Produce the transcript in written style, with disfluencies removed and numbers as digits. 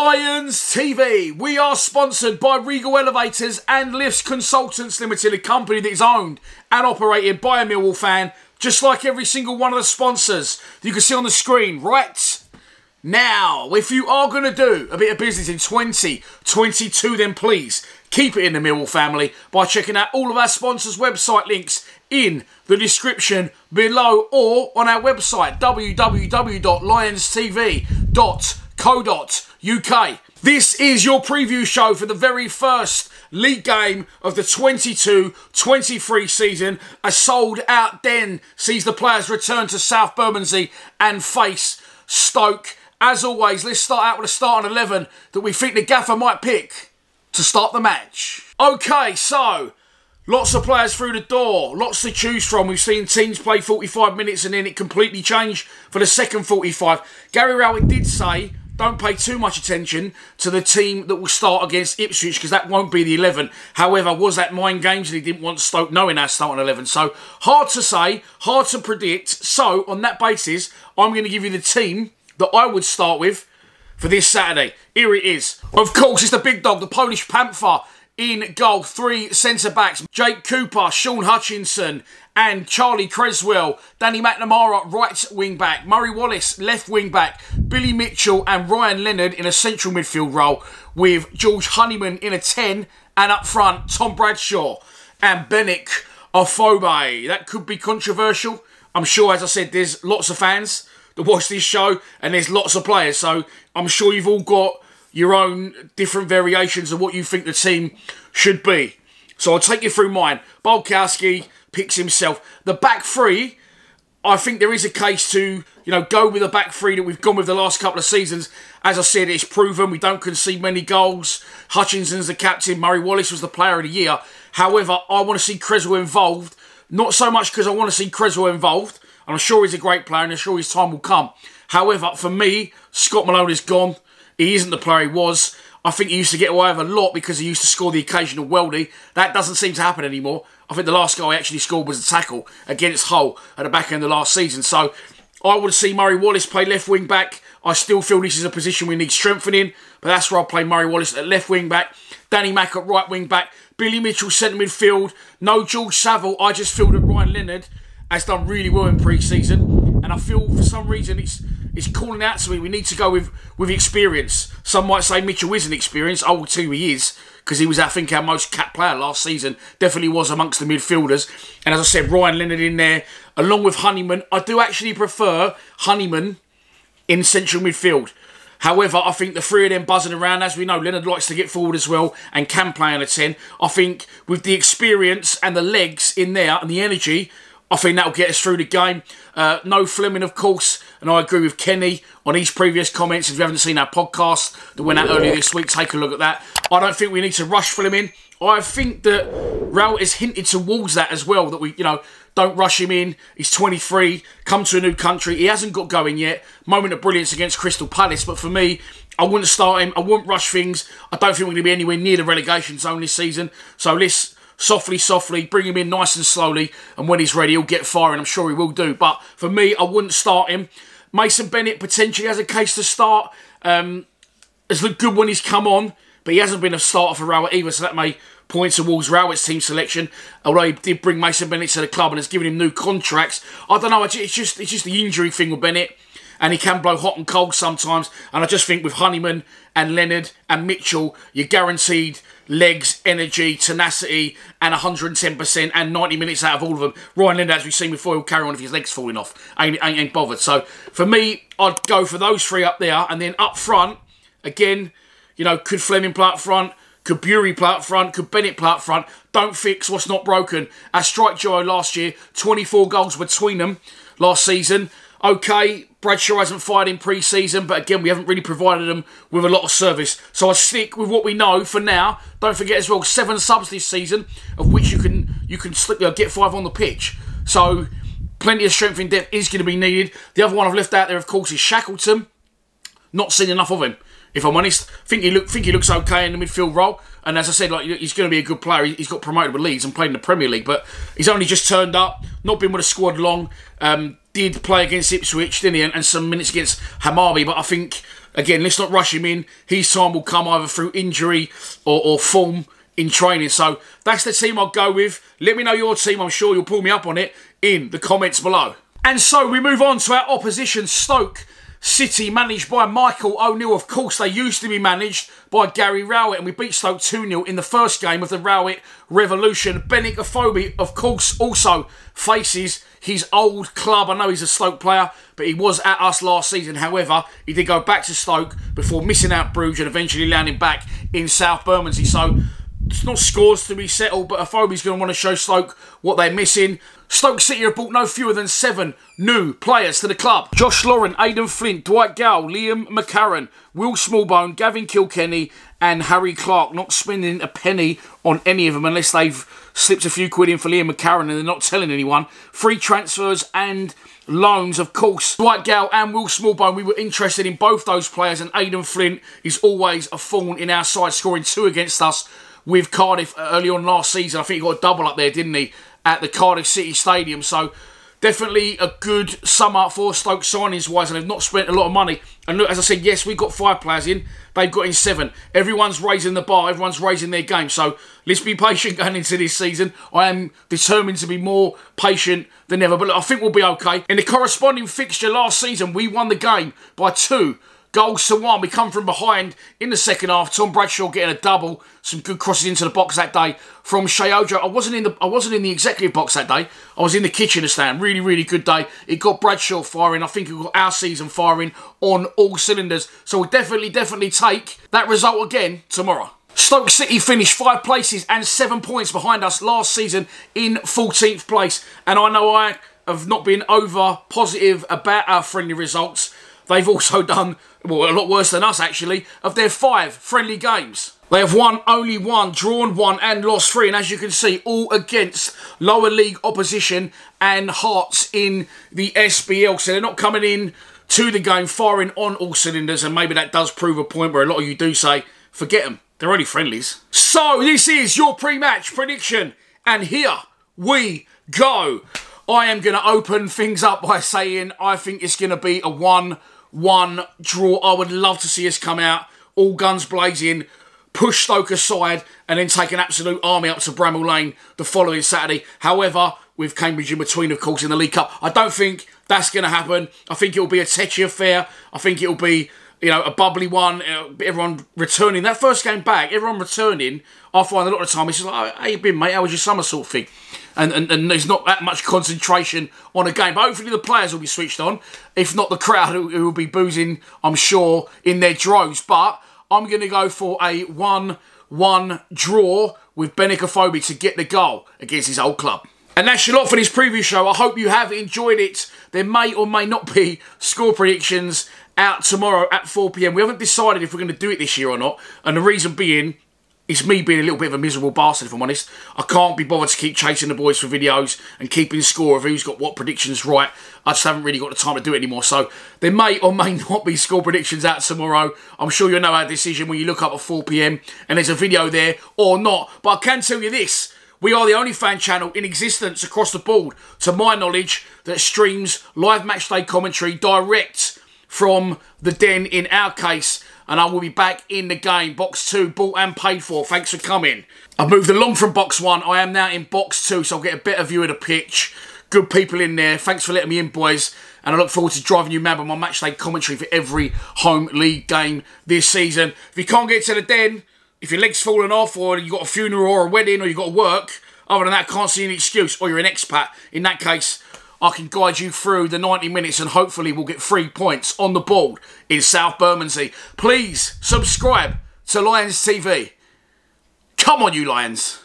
Lions TV. We are sponsored by Regal Elevators and Lifts Consultants Limited, a company that is owned and operated by a Millwall fan, just like every single one of the sponsors that you can see on the screen right now. If you are going to do a bit of business in 2022, then please keep it in the Millwall family by checking out all of our sponsors' website links in the description below or on our website www.lionstv.co.uk. This is your preview show for the very first league game of the 22-23 season. A sold-out Den sees the players return to South Bermondsey and face Stoke. As always, let's start out with a starting 11 that we think the gaffer might pick to start the match. Okay, so lots of players through the door, lots to choose from. We've seen teams play 45 minutes and then it completely changed for the second 45. Gary Rowett did say don't pay too much attention to the team that will start against Ipswich because that won't be the 11. However, was that mind games and he didn't want Stoke knowing our starting 11. So hard to say, hard to predict. So on that basis, I'm going to give you the team that I would start with for this Saturday. Here it is. Of course, it's the big dog, the Polish Panther. In goal, 3 centre-backs, Jake Cooper, Sean Hutchinson and Charlie Creswell. Danny McNamara, right wing-back. Murray Wallace, left wing-back. Billy Mitchell and Ryan Leonard in a central midfield role with George Honeyman in a 10. And up front, Tom Bradshaw and Benik Afobe. That could be controversial. I'm sure, as I said, there's lots of fans that watch this show and there's lots of players. So I'm sure you've all got your own different variations of what you think the team should be. So I'll take you through mine. Bolkowski picks himself. The back three, I think there is a case to, go with the back three that we've gone with the last couple of seasons. As I said, it's proven we don't concede many goals. Hutchinson's the captain. Murray Wallace was the player of the year. However, I want to see Creswell involved. Not so much because I want to see Creswell involved. I'm sure he's a great player and I'm sure his time will come. However, for me, Scott Malone is gone. He isn't the player he was. I think he used to get away with a lot because he used to score the occasional weldy. That doesn't seem to happen anymore. I think the last goal he actually scored was a tackle against Hull at the back end of the last season. So I would see Murray Wallace play left wing back. I still feel this is a position we need strengthening, but that's where I'll play Murray Wallace at left wing back. Danny Mack at right wing back. Billy Mitchell centre midfield. No George Saville. I just feel that Ryan Leonard has done really well in pre-season, and I feel for some reason it's calling out to me. We need to go with experience. Some might say Mitchell isn't experienced. I will tell you he is, because he was, I think, our most capped player last season. Definitely was amongst the midfielders. And as I said, Ryan Leonard in there, along with Honeyman. I do actually prefer Honeyman in central midfield. However, I think the three of them buzzing around, as we know, Leonard likes to get forward as well and can play on a 10. I think with the experience and the legs in there and the energy, I think that'll get us through the game. No Fleming, of course, and I agree with Kenny on his previous comments. If you haven't seen our podcast that went out earlier this week, take a look at that. I don't think we need to rush Fleming. I think that Rowett has hinted towards that as well, that we, don't rush him in. He's 23, come to a new country. He hasn't got going yet. Moment of brilliance against Crystal Palace, but for me, I wouldn't start him. I wouldn't rush things. I don't think we're going to be anywhere near the relegation zone this season. So let's softly, bring him in nice and slowly, and when he's ready, he'll get firing. I'm sure he will do. But for me, I wouldn't start him. Mason Bennett potentially has a case to start. Has looked good when he's come on, but he hasn't been a starter for Rowett either, so that may point towards Rowett's team selection. Although he did bring Mason Bennett to the club and has given him new contracts. I don't know, it's just the injury thing with Bennett, and he can blow hot and cold sometimes. And I just think with Honeyman and Leonard and Mitchell, you're guaranteed legs, energy, tenacity, and 110% and 90 minutes out of all of them. Ryan Leonard, as we've seen before, he'll carry on if his legs falling off. Ain't bothered. So for me, I'd go for those three up there. And then up front, again, could Fleming play up front? Could Bury play up front? Could Bennett play up front? Don't fix what's not broken. Our strike duo last year, 24 goals between them last season. Okay, Bradshaw hasn't fired in pre-season, but again, we haven't really provided them with a lot of service. So I stick with what we know for now. Don't forget as well, 7 subs this season, of which you can get 5 on the pitch. So plenty of strength in depth is going to be needed. The other one I've left out there, of course, is Shackleton. Not seen enough of him, if I'm honest. Think he looks okay in the midfield role. And as I said, he's going to be a good player. He's got promoted with Leeds and played in the Premier League, but he's only just turned up, not been with the squad long. Did play against Ipswich, didn't he? And some minutes against Hamabi, but I think again, let's not rush him in. His time will come either through injury or form in training. So that's the team I'll go with. Let me know your team. I'm sure you'll pull me up on it in the comments below. And so we move on to our opposition, Stoke City, managed by Michael O'Neill. Of course, they used to be managed by Gary Rowett, and we beat Stoke 2-0 in the first game of the Rowett Revolution. Benik Afobe, of course, also faces his old club. I know he's a Stoke player, but he was at us last season. However, he did go back to Stoke before missing out Bruges and eventually landing back in South Bermondsey. So it's not scores to be settled, but Afobe's going to want to show Stoke what they're missing. Stoke City have brought no fewer than 7 new players to the club. Josh Lauren, Aidan Flint, Dwight Gow, Liam McCarran, Will Smallbone, Gavin Kilkenny and Harry Clark. Not spending a penny on any of them unless they've slipped a few quid in for Liam McCarran and they're not telling anyone. Free transfers and loans, of course. Dwight Gow and Will Smallbone, we were interested in both those players, and Aidan Flint is always a thorn in our side, scoring 2 against us with Cardiff early on last season. I think he got a double up there, didn't he, at the Cardiff City Stadium. So definitely a good summer for Stoke signings-wise, and they've not spent a lot of money. And look, as I said, yes, we've got 5 players in. They've got in 7. Everyone's raising the bar. Everyone's raising their game. So let's be patient going into this season. I am determined to be more patient than ever. But look, I think we'll be okay. In the corresponding fixture last season, we won the game by 2-1. We come from behind in the second half. Tom Bradshaw getting a double. Some good crosses into the box that day from Shea Ojo. I wasn't in the executive box that day. I was in the kitchen stand. Really, really good day. It got Bradshaw firing. I think it got our season firing on all cylinders. So we'll definitely take that result again tomorrow. Stoke City finished 5 places and 7 points behind us last season in 14th place. And I know I have not been over positive about our friendly results. They've also done, well, a lot worse than us, actually, of their 5 friendly games. They have won only 1, drawn 1 and lost 3. And as you can see, all against lower league opposition and Hearts in the SBL. So they're not coming in to the game firing on all cylinders. And maybe that does prove a point where a lot of you do say, forget them, they're only friendlies. So this is your pre-match prediction. And here we go. I am going to open things up by saying I think it's going to be a 1-1 draw. I would love to see us come out, all guns blazing, push Stoke aside, and then take an absolute army up to Bramall Lane the following Saturday. However, with Cambridge in between, of course, in the League Cup, I don't think that's going to happen. I think it'll be a tetchy affair. I think it'll be, you know, a bubbly one. Everyone returning. That first game back, everyone returning, I find a lot of the time it's just like, how you been, mate? How was your summer sort of thing? And there's not that much concentration on a game. But hopefully the players will be switched on. If not the crowd, who will be boozing, I'm sure, in their droves. But I'm going to go for a 1-1 draw with Benik Afobe to get the goal against his old club. And that's your lot for this preview show. I hope you have enjoyed it. There may or may not be score predictions out tomorrow at 4 PM. We haven't decided if we're going to do it this year or not. And the reason being, it's me being a little bit of a miserable bastard, if I'm honest. I can't be bothered to keep chasing the boys for videos and keeping score of who's got what predictions right. I just haven't really got the time to do it anymore. So there may or may not be score predictions out tomorrow. I'm sure you'll know our decision when you look up at 4 PM and there's a video there or not. But I can tell you this. We are the only fan channel in existence across the board, to my knowledge, that streams live matchday commentary direct from the den in our case. And I will be back in the game. Box 2, bought and paid for. Thanks for coming. I've moved along from box 1. I am now in box 2, so I'll get a better view of the pitch. Good people in there. Thanks for letting me in, boys. And I look forward to driving you mad with my matchday commentary for every home league game this season. If you can't get to the den, if your leg's fallen off, or you've got a funeral or a wedding, or you've got to work, other than that, can't see any excuse, or you're an expat, in that case, I can guide you through the 90 minutes and hopefully we'll get 3 points on the board in South Bermondsey. Please subscribe to Lions TV. Come on, you Lions.